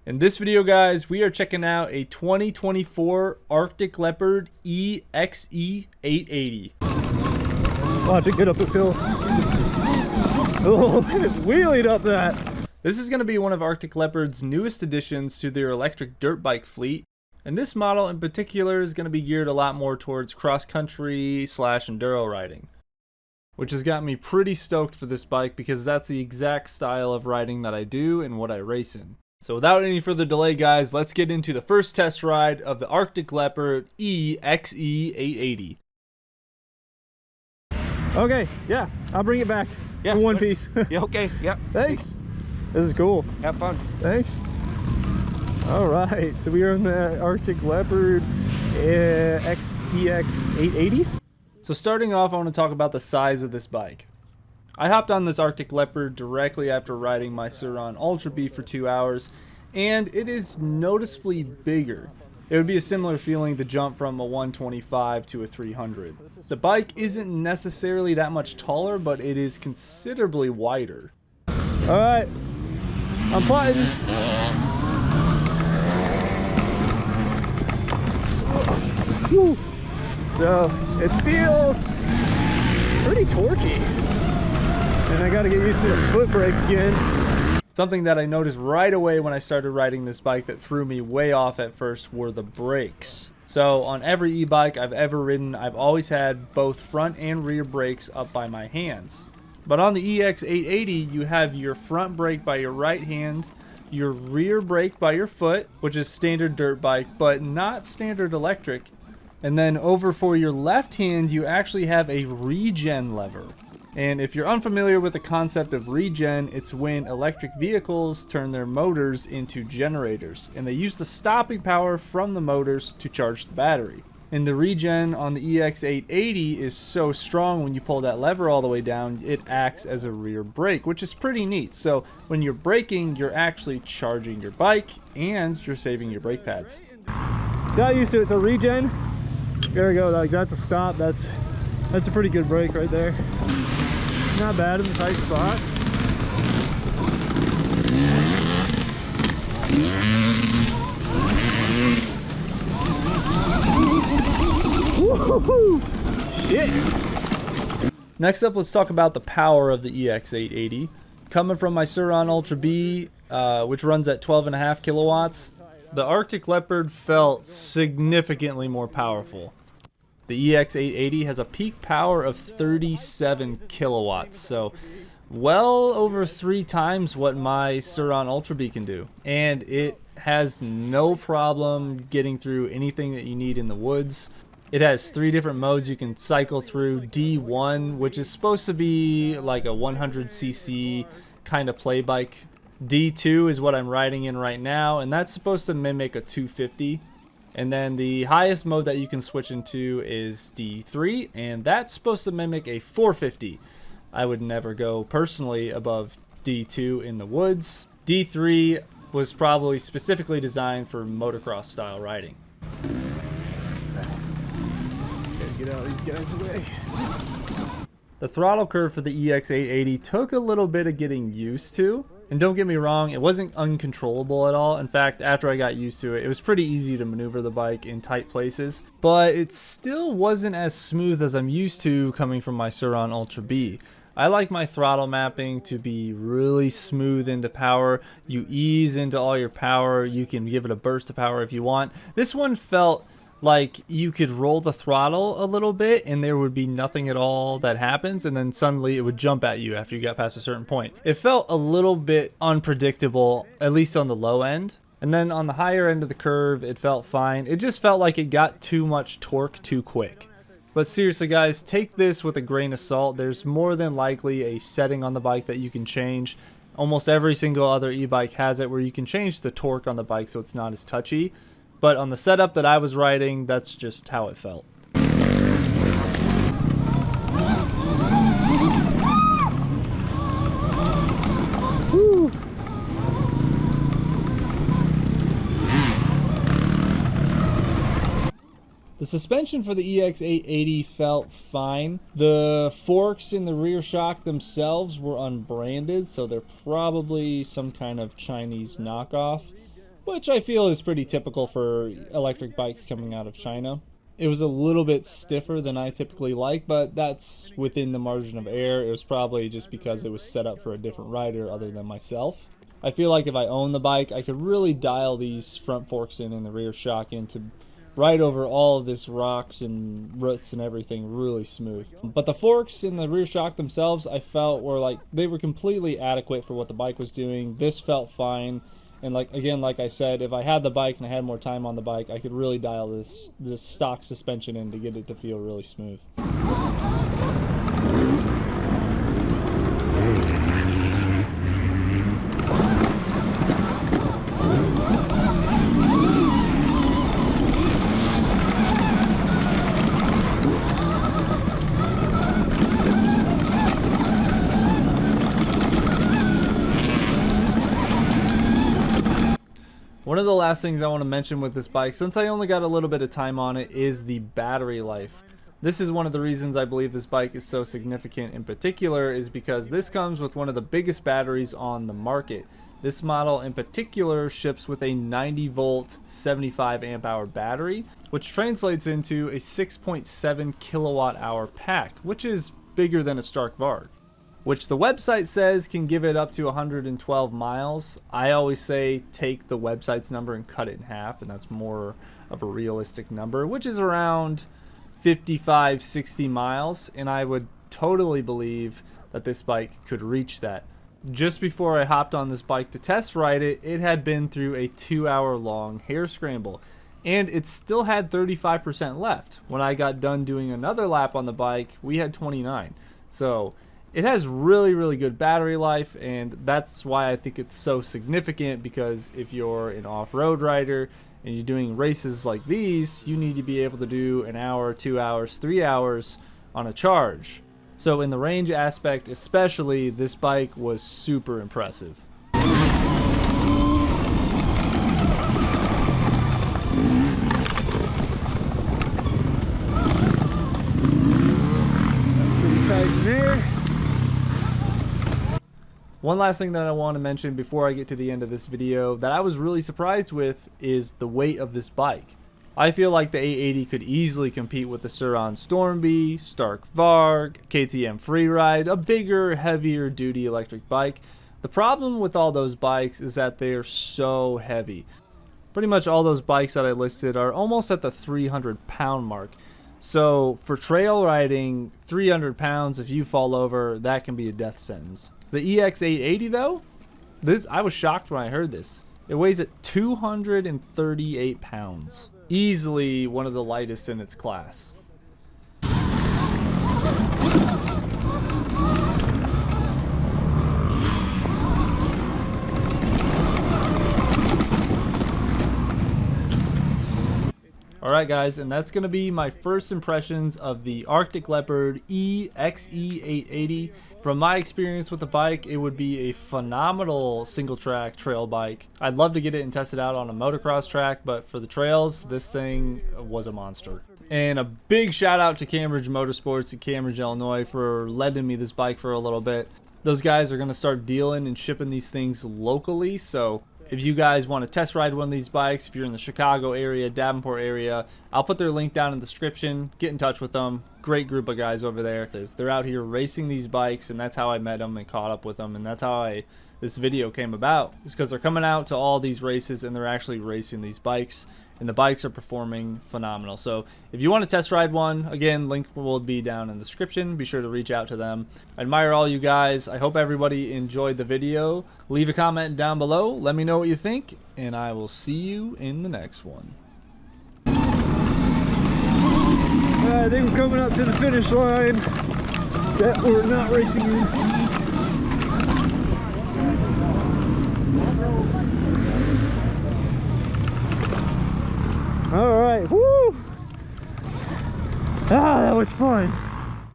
In this video, guys, we are checking out a 2024 Arctic Leopard E-XE 880. Watch it get up this hill. Oh, it's wheeling up that. This is going to be one of Arctic Leopard's newest additions to their electric dirt bike fleet. And this model in particular is going to be geared a lot more towards cross-country / enduro riding. Which has got me pretty stoked for this bike because that's the exact style of riding that I do and what I race in. So without any further delay, guys, let's get into the first test ride of the Arctic Leopard E-XE 880. Okay, yeah, I'll bring it back. Yeah, in one piece. Yeah, okay, yeah. Thanks. This is cool. Have fun. Thanks. All right, so we are in the Arctic Leopard EX 880. So starting off, I want to talk about the size of this bike. I hopped on this Arctic Leopard directly after riding my Surron Ultra B for 2 hours, and it is noticeably bigger. It would be a similar feeling to jump from a 125 to a 300. The bike isn't necessarily that much taller, but it is considerably wider. All right, I'm plotting. Whew. So it feels pretty torquey, and I got to get used to the foot brake again. Something that I noticed right away when I started riding this bike that threw me way off at first were the brakes. So on every e-bike I've ever ridden, I've always had both front and rear brakes up by my hands. But on the EX 880, you have your front brake by your right hand, your rear brake by your foot, which is standard dirt bike, but not standard electric. And then over for your left hand, you actually have a regen lever. And if you're unfamiliar with the concept of regen, it's when electric vehicles turn their motors into generators, and they use the stopping power from the motors to charge the battery. And the regen on the EX 880 is so strong when you pull that lever all the way down, it acts as a rear brake, which is pretty neat. So when you're braking, you're actually charging your bike and you're saving your brake pads. Got used to it. So regen. There we go. Like that's a stop. That's a pretty good brake right there. Not bad in the tight spots. Woo-hoo-hoo! Shit. Next up, let's talk about the power of the EX 880. Coming from my Surron Ultra B, which runs at 12.5 kilowatts, the Arctic Leopard felt significantly more powerful. The EX 880 has a peak power of 37 kilowatts, so well over 3 times what my Surron Ultra B can do. And it has no problem getting through anything that you need in the woods. It has 3 different modes you can cycle through. D1, which is supposed to be like a 100cc kind of play bike. D2 is what I'm riding in right now, and that's supposed to mimic a 250. And then the highest mode that you can switch into is D3, and that's supposed to mimic a 450. I would never go personally above D2 in the woods. D3 was probably specifically designed for motocross style riding. Gotta get out of these guys' away. The throttle curve for the EX 880 took a little bit of getting used to. And don't get me wrong, it wasn't uncontrollable at all. In fact, after I got used to it, it was pretty easy to maneuver the bike in tight places. But it still wasn't as smooth as I'm used to coming from my Surron Ultra B. I like my throttle mapping to be really smooth into power. You ease into all your power. You can give it a burst of power if you want. This one felt like you could roll the throttle a little bit and there would be nothing at all that happens, and then suddenly it would jump at you after you got past a certain point. It felt a little bit unpredictable, at least on the low end. And then on the higher end of the curve, it felt fine. It just felt like it got too much torque too quick. But seriously, guys, take this with a grain of salt. There's more than likely a setting on the bike that you can change. Almost every single other e-bike has it where you can change the torque on the bike so it's not as touchy. But on the setup that I was riding, that's just how it felt. Woo. The suspension for the EX 880 felt fine. The forks in the rear shock themselves were unbranded, so they're probably some kind of Chinese knockoff. which I feel is pretty typical for electric bikes coming out of China. It was a little bit stiffer than I typically like, but that's within the margin of error. It was probably just because it was set up for a different rider other than myself. I feel like if I owned the bike, I could really dial these front forks in and the rear shock in to ride over all of this rocks and roots and everything really smooth. But the forks and the rear shock themselves, I felt were like, they were completely adequate for what the bike was doing. This felt fine. And like I said, if I had the bike and I had more time on the bike, I could really dial this stock suspension in to get it to feel really smooth. One of the last things I want to mention with this bike, since I only got a little bit of time on it, is the battery life. This is one of the reasons I believe this bike is so significant in particular, is because this comes with one of the biggest batteries on the market. This model in particular ships with a 90 volt 75 amp hour battery, which translates into a 6.7 kilowatt hour pack, which is bigger than a Stark Varg, which the website says can give it up to 112 miles. I always say take the website's number and cut it in half, and that's more of a realistic number, which is around 55, 60 miles, and I would totally believe that this bike could reach that. Just before I hopped on this bike to test ride it, it had been through a 2-hour-long hare scramble, and it still had 35% left. When I got done doing another lap on the bike, we had 29. So it has really, really good battery life, and that's why I think it's so significant, because if you're an off-road rider and you're doing races like these, you need to be able to do an hour, 2 hours, 3 hours on a charge. So in the range aspect especially, this bike was super impressive. Pretty tight in there. One last thing that I want to mention before I get to the end of this video that I was really surprised with is the weight of this bike. I feel like the 880 could easily compete with the Surron Stormbee, Stark Varg, KTM Freeride, a bigger, heavier duty electric bike. The problem with all those bikes is that they are so heavy. Pretty much all those bikes that I listed are almost at the 300-pound mark. So for trail riding, 300 pounds, if you fall over, that can be a death sentence. The E-XE 880 though, I was shocked when I heard this. It weighs at 238 pounds. Easily one of the lightest in its class. Alright guys, and that's going to be my first impressions of the Arctic Leopard E-XE 880. From my experience with the bike, it would be a phenomenal single track trail bike. I'd love to get it and test it out on a motocross track, but for the trails, this thing was a monster. And a big shout out to Cambridge Motorsports in Cambridge, Illinois for lending me this bike for a little bit. Those guys are going to start dealing and shipping these things locally, so if you guys want to test ride one of these bikes, if you're in the Chicago area, Davenport area, I'll put their link down in the description. Get in touch with them. Great group of guys over there. They're out here racing these bikes, and that's how I met them and caught up with them, and that's how this video came about. It's because they're coming out to all these races, and they're actually racing these bikes, and the bikes are performing phenomenal. So if you want to test ride one, again, link will be down in the description. Be sure to reach out to them. I admire all you guys. I hope everybody enjoyed the video. Leave a comment down below. Let me know what you think, and I will see you in the next one. I think we're coming up to the finish line that we're not racing in. All right, woo! Ah, that was fun.